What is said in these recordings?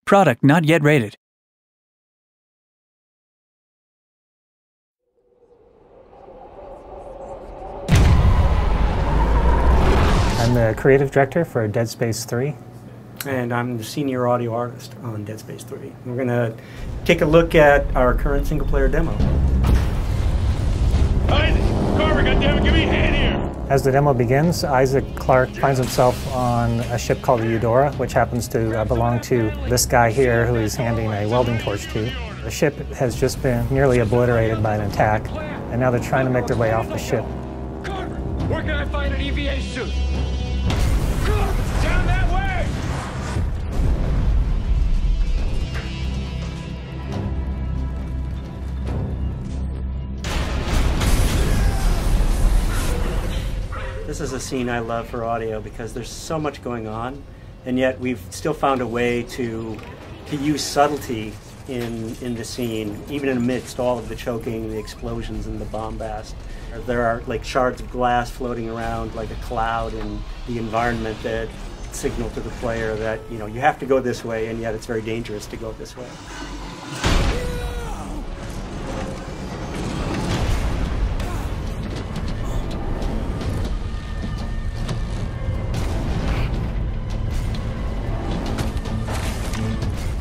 Product not yet rated. I'm the creative director for Dead Space 3. And I'm the senior audio artist on Dead Space 3. We're going to take a look at our current single-player demo. Isaac-Carver, goddammit, give me a hand here! As the demo begins, Isaac-Clarke finds himself on a ship called the Eudora, which happens to belong to this guy here who he's handing a welding torch to. The ship has just been nearly obliterated by an attack, and now they're trying to make their way off the ship. Carver, where can I find an EVA suit? Down that way! This is a scene I love for audio because there's so much going on, and yet we've still found a way to use subtlety in the scene, even amidst all of the choking, the explosions, and the bombast. There are like shards of glass floating around like a cloud in the environment that signal to the player that, you know, you have to go this way, and yet it's very dangerous to go this way.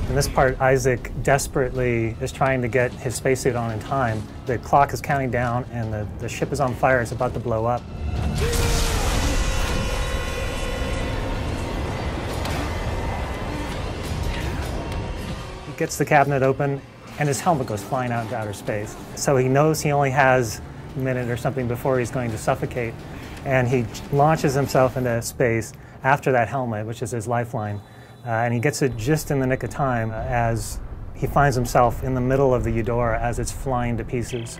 In this part, Isaac desperately is trying to get his spacesuit on in time. The clock is counting down and the ship is on fire. It's about to blow up. He gets the cabinet open and his helmet goes flying out into outer space. So he knows he only has a minute or something before he's going to suffocate, and he launches himself into space after that helmet, which is his lifeline. And he gets it just in the nick of time as he finds himself in the middle of the Eudora as it's flying to pieces.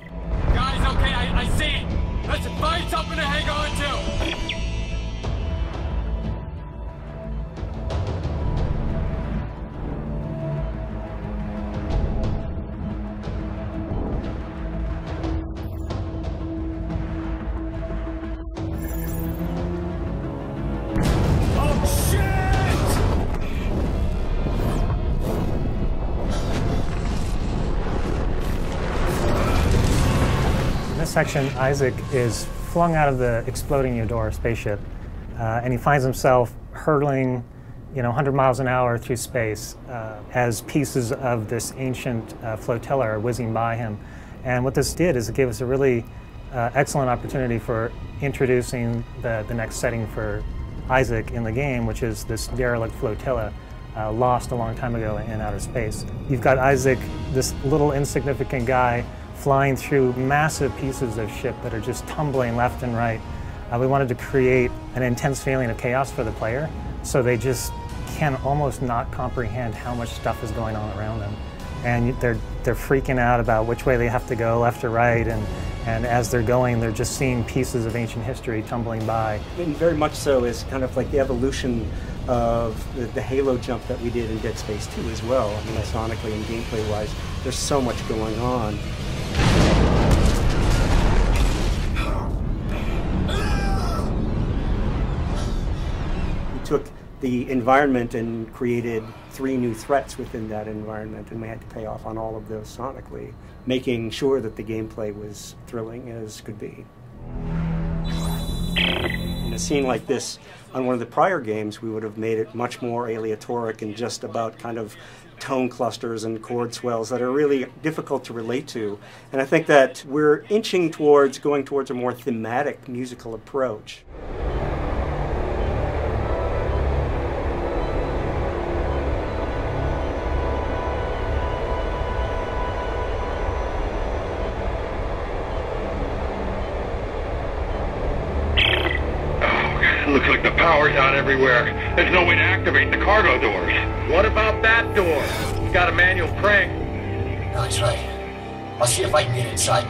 Guys, okay, I see it. Listen, find something to hang on to. In this section, Isaac is flung out of the exploding Eudora spaceship, and he finds himself hurtling, 100 miles an hour through space as pieces of this ancient flotilla are whizzing by him. And what this did is it gave us a really excellent opportunity for introducing the next setting for Isaac in the game, which is this derelict flotilla lost a long time ago in outer space. You've got Isaac, this little insignificant guy, flying through massive pieces of ship that are just tumbling left and right. We wanted to create an intense feeling of chaos for the player, so they just can almost not comprehend how much stuff is going on around them. And they're freaking out about which way they have to go, left or right, and as they're going, they're just seeing pieces of ancient history tumbling by. And very much so is kind of like the evolution of the Halo jump that we did in Dead Space 2 as well. I mean, sonically and gameplay-wise, there's so much going on. We took the environment and created 3 new threats within that environment, and we had to pay off on all of those sonically, making sure that the gameplay was thrilling as could be. In a scene like this, on one of the prior games, we would have made it much more aleatoric and just about kind of tone clusters and chord swells that are really difficult to relate to. And I think that we're inching towards going towards a more thematic musical approach. Looks like the power's out everywhere. There's no way to activate the cargo doors. What about that door? It's got a manual crank. No, he's right. I'll see if I can get inside.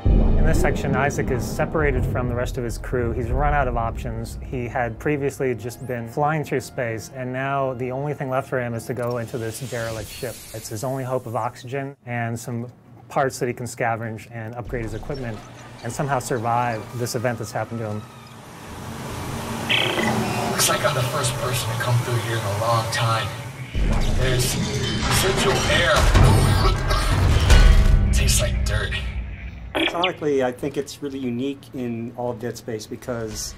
In this section, Isaac is separated from the rest of his crew. He's run out of options. He had previously just been flying through space, and now the only thing left for him is to go into this derelict ship. It's his only hope of oxygen and some parts that he can scavenge and upgrade his equipment and somehow survive this event that's happened to him. Looks like I'm the first person to come through here in a long time. There's residual air. Tastes like dirt. Sonically, I think it's really unique in all of Dead Space because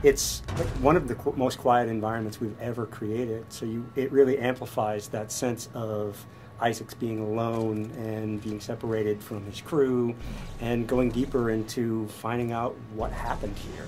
it's like one of the most quiet environments we've ever created. So it really amplifies that sense of Isaac's being alone and being separated from his crew and going deeper into finding out what happened here.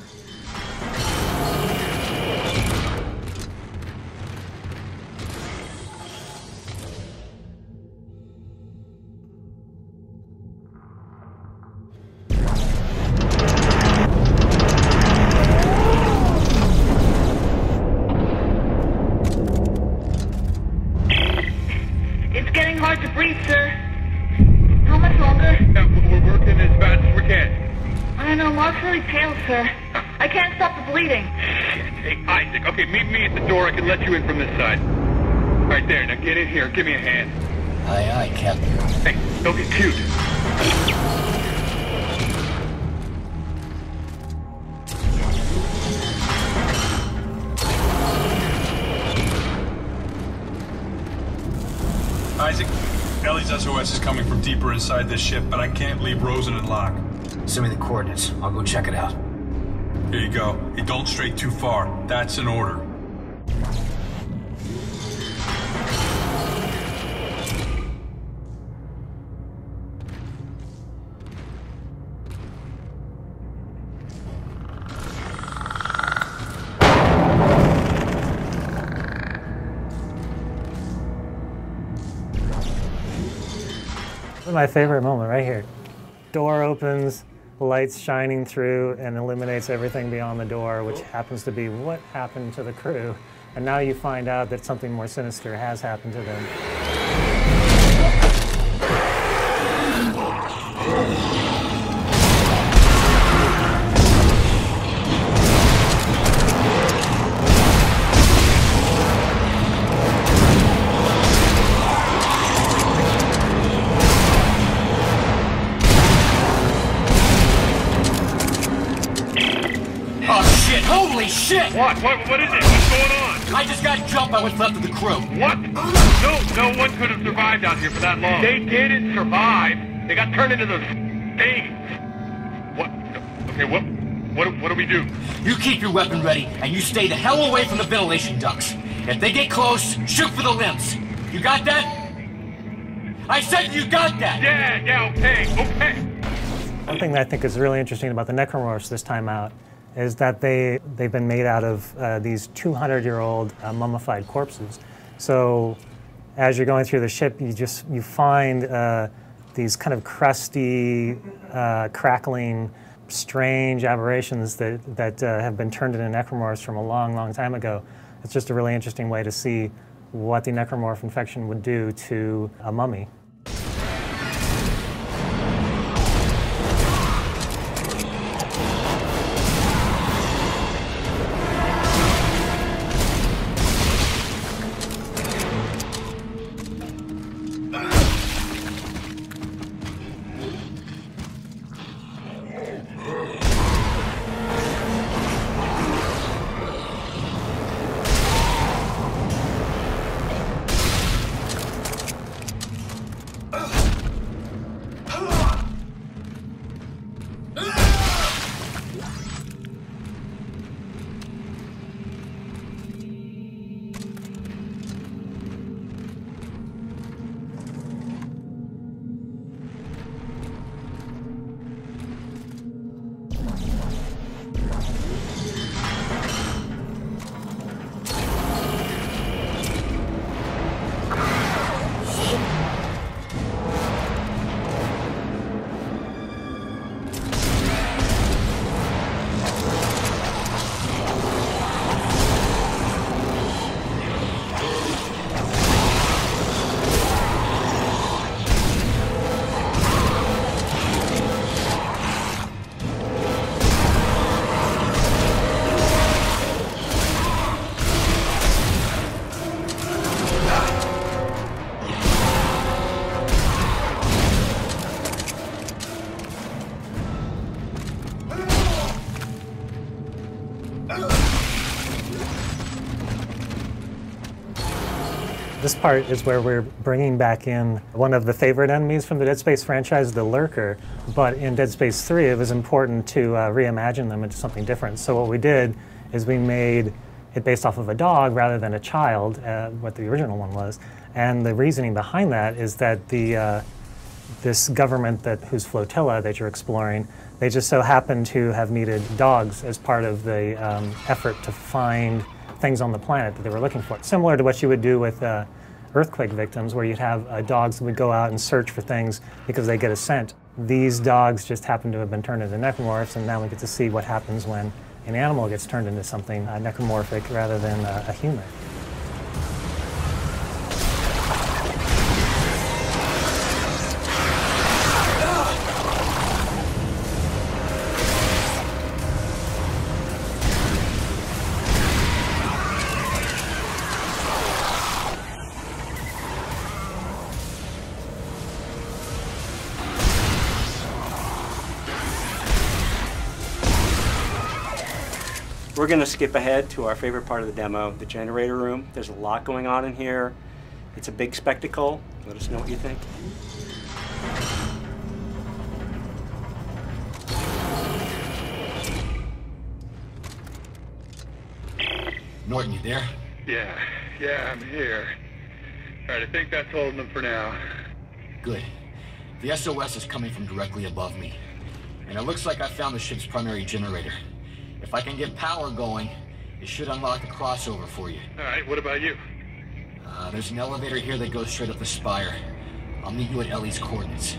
I can't stop the bleeding. Hey, Isaac, okay, meet me at the door. I can let you in from this side. Right there, now get in here. Give me a hand. Aye, aye, Captain. Hey, don't get cute. Isaac, Ellie's SOS is coming from deeper inside this ship, but I can't leave Rosen and Locke. Send me the coordinates. I'll go check it out. Here you go. Hey, don't stray too far. That's an order. This is my favorite moment right here. Door opens, lights shining through, and eliminates everything beyond the door, which happens to be what happened to the crew. And now you find out that something more sinister has happened to them. Holy shit! What? What is it? What's going on? I just got jumped by what's left of the crew. What? No one could have survived out here for that long. They didn't survive. They got turned into those things. What? Okay, what do we do? You keep your weapon ready, and you stay the hell away from the ventilation ducts. If they get close, shoot for the limbs. You got that? I said you got that! Yeah, okay. One thing that I think is really interesting about the necromorphs this time out is that they've been made out of these 200-year-old mummified corpses. So as you're going through the ship, you find these kind of crusty, crackling, strange aberrations that have been turned into necromorphs from a long, long time ago. It's just a really interesting way to see what the necromorph infection would do to a mummy. This part is where we're bringing back in one of the favorite enemies from the Dead Space franchise, the Lurker. But in Dead Space 3, it was important to reimagine them into something different. So what we did is we made it based off of a dog rather than a child, what the original one was. And the reasoning behind that is that this government whose flotilla that you're exploring, they just so happen to have needed dogs as part of the effort to find things on the planet that they were looking for. Similar to what you would do with earthquake victims, where you'd have dogs that would go out and search for things because they get a scent. These dogs just happen to have been turned into necromorphs, and now we get to see what happens when an animal gets turned into something necromorphic rather than a human. We're going to skip ahead to our favorite part of the demo, the generator room. There's a lot going on in here. It's a big spectacle. Let us know what you think. Norton, you there? Yeah, I'm here. All right, I think that's holding them for now. Good. The SOS is coming from directly above me. And it looks like I found the ship's primary generator. If I can get power going, it should unlock the crossover for you. All right, what about you? There's an elevator here that goes straight up the spire. I'll meet you at Ellie's coordinates.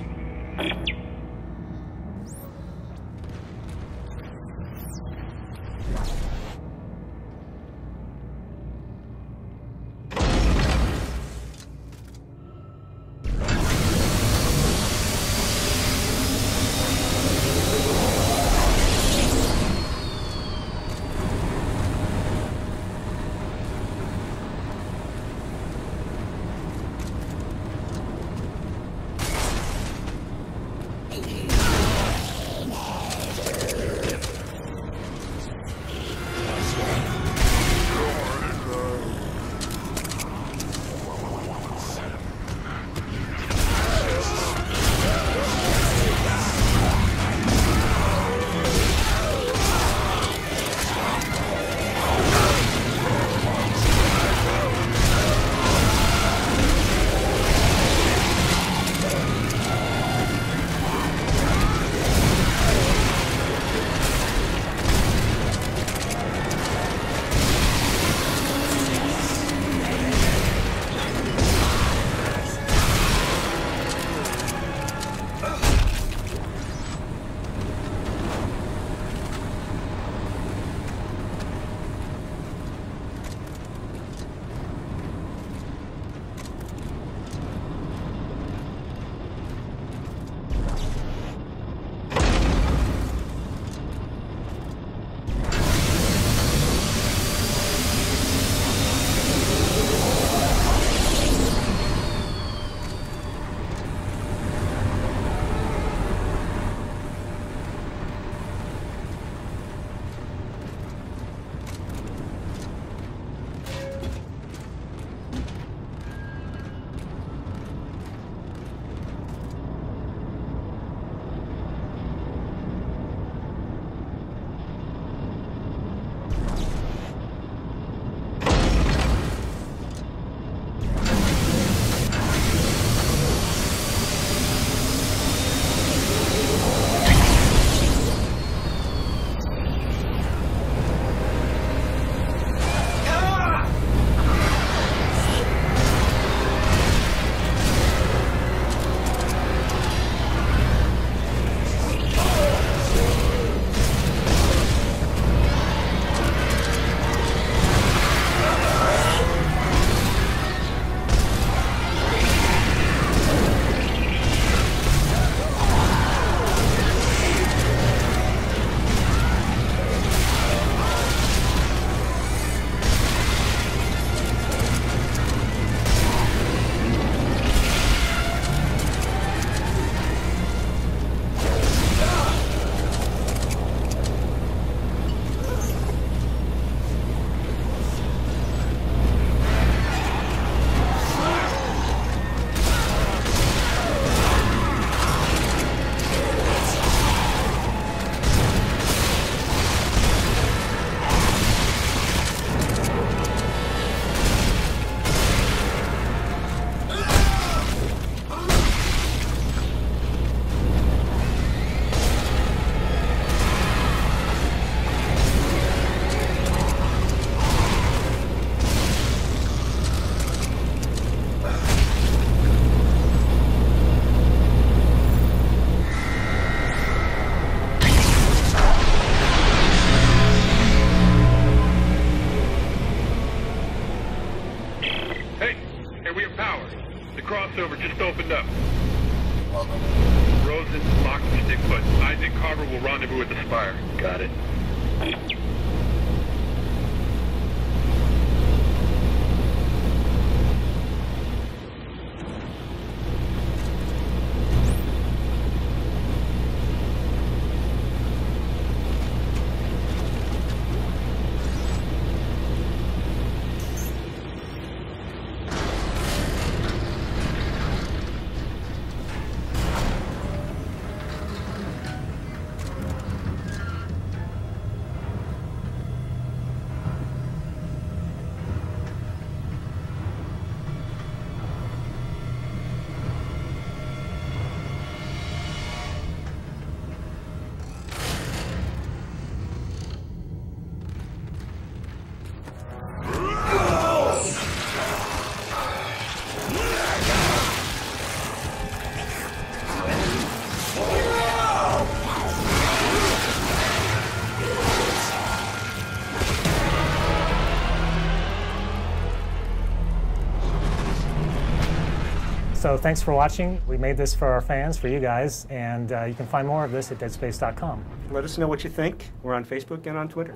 Hey, we have power. The crossover just opened up. Rosen, Locke, and Stickfoot. Isaac-Carver will rendezvous at the Spire. Got it. So thanks for watching. We made this for our fans, for you guys, and you can find more of this at deadspace.com. Let us know what you think. We're on Facebook and on Twitter.